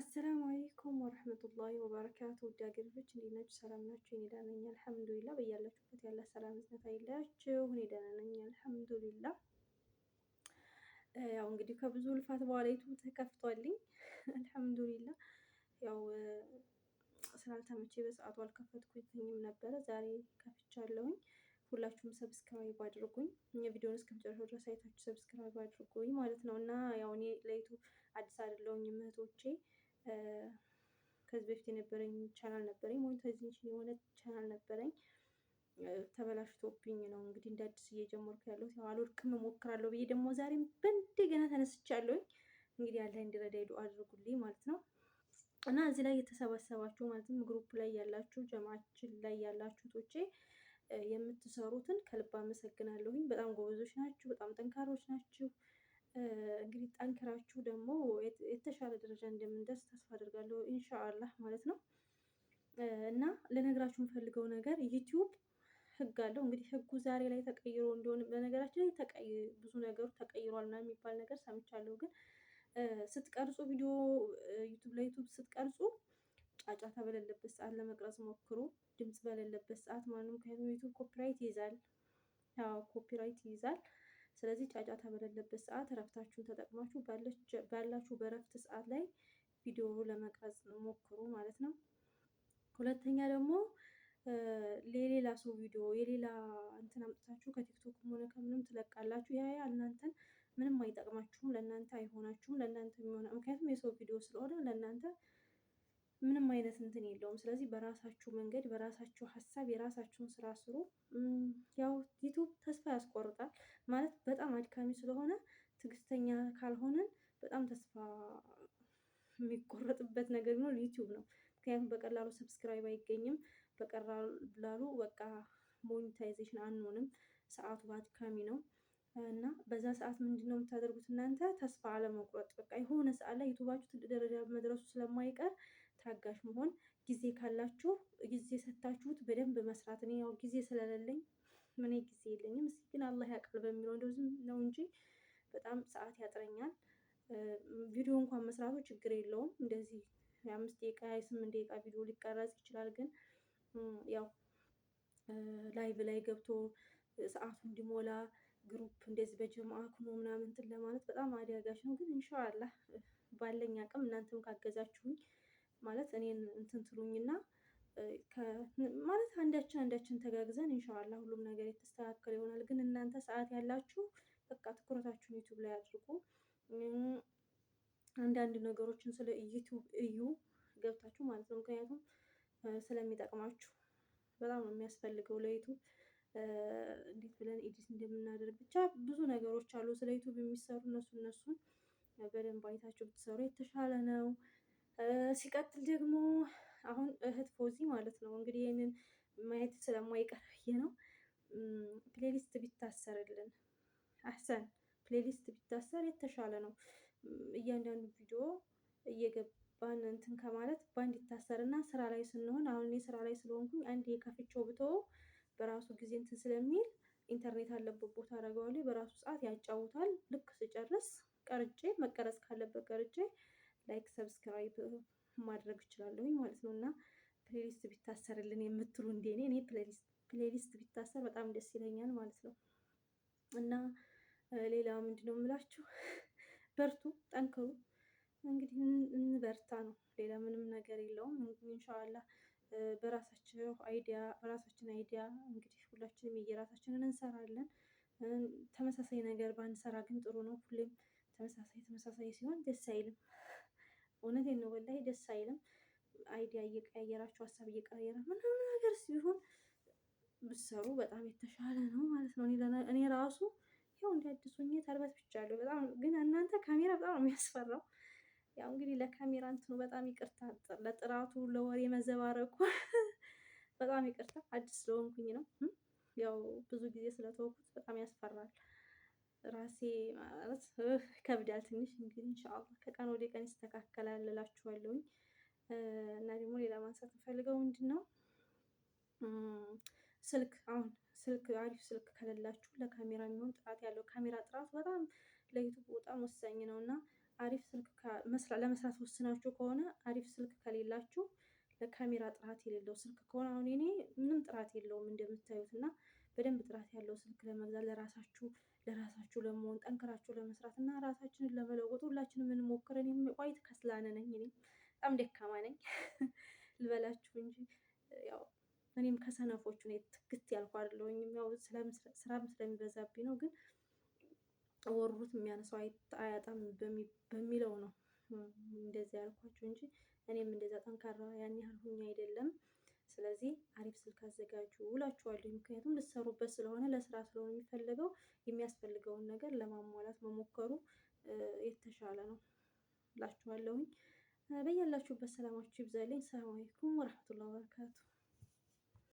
አሰላሙ አለይኩም ወረህመቱላሂ ወበረካቱ። ውድ ሀገር ልጆች እንዴት ናችሁ? ሰላም ናችሁ? እኔ ደህና ነኝ አልሐምዱሊላህ። በያላችሁበት ያለ ሰላም እዝነት አይለያችሁ። እኔ ደህና ነኝ አልሐምዱሊላህ። ያው እንግዲህ ከብዙ ልፋት በኋላ ዩቱብ ተከፍቷልኝ አልሐምዱሊላህ። ያው ስላልተመቼ በሰዓቱ አልከፈትኩኝም ነበረ። ዛሬ ከፍቻለሁኝ። ሁላችሁም ሰብስክራይብ አድርጉኝ። የቪዲዮውን እስከ መጨረሻው ድረስ አይታችሁ ሰብስክራይብ አድርጉኝ ማለት ነው። እና ያው እኔ ለዩቱብ አዲስ አይደለሁኝም እህቶቼ። ከዚህ በፊት የነበረኝ ቻናል ነበረኝ፣ ሞኔታይዜሽን የሆነ ቻናል ነበረኝ። ተበላሽቶብኝ ነው እንግዲህ እንደ አዲስ እየጀመርኩ ያለሁት። ያው አልወድቅም እሞክራለሁ ብዬ ደግሞ ዛሬም በእንደገና ተነስቻለሁኝ። እንግዲህ አላህ እንዲረዳኝ ዱአ አድርጉልኝ ማለት ነው። እና እዚህ ላይ የተሰባሰባችሁ ማለትም ግሩፕ ላይ ያላችሁ ጀማችን ላይ ያላችሁ ቶቼ የምትሰሩትን ከልብ አመሰግናለሁኝ። በጣም ጎበዞች ናችሁ፣ በጣም ጠንካሮች ናችሁ። እንግዲህ ጠንክራችሁ ደግሞ የተሻለ ደረጃ እንደምንደርስ ተስፋ አደርጋለሁ ኢንሻአላህ ማለት ነው። እና ልነግራችሁ የምፈልገው ነገር ዩቲዩብ ህግ አለው። እንግዲህ ህጉ ዛሬ ላይ ተቀይሮ እንደሆነ በነገራችን ላይ ብዙ ነገሩ ተቀይሯል ምናምን የሚባል ነገር ሰምቻለሁ። ግን ስትቀርጹ ቪዲዮ ዩቱብ ስትቀርጹ ጫጫታ በሌለበት ሰዓት ለመቅረጽ ሞክሩ። ድምጽ በሌለበት ሰዓት ማንም ምክንያቱም ዩቱብ ኮፒራይት ይይዛል። ያው ኮፒራይት ይይዛል። ስለዚህ ጫጫታ በሌለበት ሰዓት እረፍታችሁን ተጠቅማችሁ ባላችሁ በእረፍት ሰዓት ላይ ቪዲዮ ለመቅረጽ ሞክሩ ማለት ነው። ሁለተኛ ደግሞ የሌላ ሰው ቪዲዮ የሌላ እንትን አምጥታችሁ ከቲክቶክም ሆነ ከምንም ትለቃላችሁ። ያ እናንተን ምንም አይጠቅማችሁም፣ ለእናንተ አይሆናችሁም። ለእናንተ የሚሆነ ምክንያቱም የሰው ቪዲዮ ስለሆነ ለእናንተ ምንም አይነት እንትን የለውም። ስለዚህ በራሳችሁ መንገድ በራሳችሁ ሀሳብ የራሳችሁን ስራ ስሩ። ያው ዩቱብ ተስፋ ያስቆርጣል ማለት በጣም አድካሚ ስለሆነ ትዕግስተኛ ካልሆነን በጣም ተስፋ የሚቆረጥበት ነገር ቢኖር ዩቲዩብ ነው። ምክንያቱም በቀላሉ ሰብስክራይብ አይገኝም። በቀላሉ በቃ ሞኔታይዜሽን አንሆንም። ሰዓቱ አድካሚ ነው እና በዛ ሰዓት ምንድነው የምታደርጉት እናንተ? ተስፋ አለመቁረጥ። በቃ የሆነ ሰዓት ላይ ዩቱባችሁ ትልቅ ደረጃ መድረሱ ስለማይቀር ታጋሽ መሆን፣ ጊዜ ካላችሁ ጊዜ ሰታችሁት በደንብ መስራት። እኔ ያው ጊዜ ስለሌለኝ ምን ጊዜ የለኝም። እስኪ ግን አላህ ያውቃል በሚለው እንደው ዝም ነው እንጂ በጣም ሰዓት ያጥረኛል። ቪዲዮ እንኳን መስራቱ ችግር የለውም። እንደዚህ የ5 ደቂቃ የ8 ደቂቃ ቪዲዮ ሊቀረጽ ይችላል። ግን ያው ላይቭ ላይ ገብቶ ሰዓቱ እንዲሞላ ግሩፕ እንደዚህ በጀማዓ ሆኖ ምናምን እንትን ለማለት በጣም አዳጋች ነው። ግን ኢንሻአላህ ባለኝ አቅም እናንተም ካገዛችሁኝ ማለት እኔን እንትን ትሉኝና ማለት አንዳችን ተጋግዘን ኢንሻአላህ ሁሉም ነገር የተስተካከለ ይሆናል። ግን እናንተ ሰዓት ያላችሁ በቃ ትኩረታችሁን ዩቲዩብ ላይ አድርጉ። አንዳንድ ነገሮችን ስለ ዩቲዩብ እዩ ገብታችሁ ማለት ነው። ምክንያቱም ስለሚጠቅማችሁ በጣም ነው የሚያስፈልገው ለዩቲዩብ እንዴት ብለን ኤዲት እንደምናደርግ ብቻ ብዙ ነገሮች አሉ ስለ ዩቲዩብ የሚሰሩ እነሱን በደንብ አይታችሁ ብትሰሩ የተሻለ ነው። ሲቀጥል ደግሞ አሁን እህት ፎዚ ማለት ነው እንግዲህ ይህንን ማየት ስለማይቀር ብዬ ነው ፕሌሊስት ቢታሰርልን አህሰን ፕሌሊስት ቢታሰር የተሻለ ነው። እያንዳንዱ ቪዲዮ እየገባን እንትን ከማለት ባንድ ይታሰርና ስራ ላይ ስንሆን አሁን እኔ ስራ ላይ ስለሆንኩኝ አንዴ ከፍቼው ብተው በራሱ ጊዜ እንትን ስለሚል ኢንተርኔት አለበት ቦታ አደርገዋለሁ። በራሱ ሰዓት ያጫውታል። ልክ ስጨርስ ቀርጬ መቀረጽ ካለበት ቀርጬ ላይክ ሰብስክራይብ ማድረግ እችላለሁኝ ማለት ነው። እና ፕሌሊስት ቢታሰርልን የምትሉ እንደኔ እኔ ፕሌሊስት ቢታሰር በጣም ደስ ይለኛል ማለት ነው። እና ሌላ ምንድነው የምላችሁ? በርቱ፣ ጠንክሩ። እንግዲህ እንበርታ ነው። ሌላ ምንም ነገር የለውም። ኢንሻአላህ በራሳችን አይዲያ እንግዲህ ሁላችንም የየራሳችንን እንሰራለን። ተመሳሳይ ነገር ባንሰራ ግን ጥሩ ነው። ሁሌም ተመሳሳይ ሲሆን ደስ አይልም። እውነቴን ነው ወላሂ ደስ አይልም። አይዲያ እየቀያየራችሁ ሀሳብ እየቀያየራችሁ ምንም ነገር ሲሆን ብትሰሩ በጣም የተሻለ ነው ማለት ነው። እኔ ራሱ ያው እንደ አዲስ ሆኜ ተርበትብቻለሁ በጣም። ግን እናንተ ካሜራ በጣም ነው የሚያስፈራው። ያው እንግዲህ ለካሜራ እንትኑ በጣም ይቅርታ፣ ለጥራቱ ለወሬ መዘባረቁ በጣም ይቅርታ። አዲስ ስለሆንኩኝ ነው። ያው ብዙ ጊዜ ስለተወኩት በጣም ያስፈራል። ራሴ ማለት ከብዳል ትንሽ። እንግዲህ ኢንሻአላህ ከቀን ወደ ቀን ይስተካከላል እላችኋለሁኝ። እና ደግሞ ሌላ ማንሳት የምፈልገው ምንድነው? ስልክ አሪፍ ስልክ ከሌላችሁ ለካሜራ የሚሆን ጥራት ያለው ካሜራ ጥራት በጣም ለዩቲዩብ በጣም ወሳኝ ነው። እና አሪፍ ስልክ ለመስራት ወስናችሁ ከሆነ አሪፍ ስልክ ከሌላችሁ ለካሜራ ጥራት የሌለው ስልክ ከሆነ አሁን እኔ ምንም ጥራት የለውም እንደምታዩት እና በደንብ ጥራት ያለው ስልክ ለመግዛት ለራሳችሁ ለመሆን ጠንክራችሁ ለመስራት እና ራሳችንን ለመለወጥ ሁላችንም እንሞክር። እኔም ቋይት ከስላነ ነኝ፣ እኔ በጣም ደካማ ነኝ ልበላችሁ እንጂ ያው እኔም ከሰነፎቹ ነው ትግት ያልኩ አይደለሁኝም። ያው ስራም ስለሚበዛብኝ ነው። ግን ወሩት የሚያነሳው አያጣም በሚለው ነው እንደዚህ ያልኳችሁ እንጂ እኔም እንደዛ ጠንካራ ያን ያህል ሁኝ አይደለም። ስለዚህ አሪፍ ስልክ አዘጋጁ እላችኋለሁ። ምክንያቱም ልትሰሩበት ስለሆነ ለስራ ስለሆነ የሚፈልገው የሚያስፈልገውን ነገር ለማሟላት መሞከሩ የተሻለ ነው እላችኋለሁኝ። በያላችሁበት ሰላማችሁ ይብዛልኝ። ሰላም አለይኩም ወራህመቱላሂ ወበረካቱ።